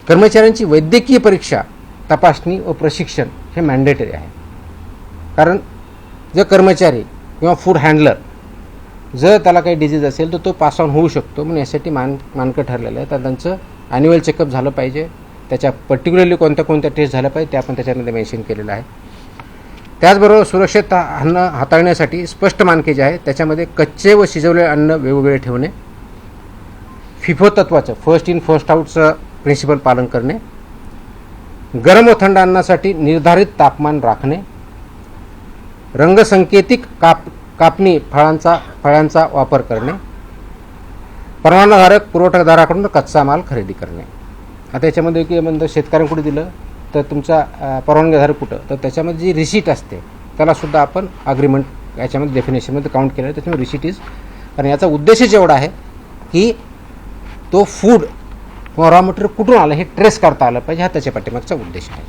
कर्मचाऱ्यांची वैद्यकीय परीक्षा, तपासणी व प्रशिक्षण हे मॅन्डेटरी आहे. कारण जर कर्मचारी किंवा फूड हँडलर जर त्याला काही डिजीज असेल तर तो पास ऑन होऊ शकतो, म्हणून यासाठी मानकं ठरलेलं आहे. तर त्यांचं ॲन्युअल चेकअप झालं पाहिजे, त्याच्या पर्टिक्युलरली कोणत्या टेस्ट झाल्या पाहिजे ते आपण त्याच्यामध्ये मेन्शन केलेलं आहे. त्याचबरोबर सुरक्षित अन्न हाताळण्यासाठी स्पष्ट मानके जे आहे त्याच्यामध्ये कच्चे व शिजवलेले अन्न वेगवेगळे ठेवणे, फिफो तत्वाचं फर्स्ट इन फर्स्ट आउटचं प्रिन्सिपल पालन करणे, गरम व थंड अन्नासाठी निर्धारित तापमान राखणे, रंगसंकेतिक कापणी फळांचा वापर करणे, परवानाधारक पुरवठादाराकडून कच्चा माल खरेदी करणे. आता याच्यामध्ये की म्हणजे शेतकऱ्यांकडे दिलं तर तुमचा परवानगीधारक कुठं, तर त्याच्यामध्ये जी रिसीट असते त्यालासुद्धा आपण अग्रीमेंट याच्यामध्ये डेफिनेशनमध्ये काउंट केलं आहे. त्याच्यामुळे रिसीट इज, कारण याचा उद्देशच एवढा आहे की तो फूड किंवा रॉ मटेरियल कुठून आलं हे ट्रेस करता आलं पाहिजे, हा त्याच्या पाठीमागचा उद्देश आहे.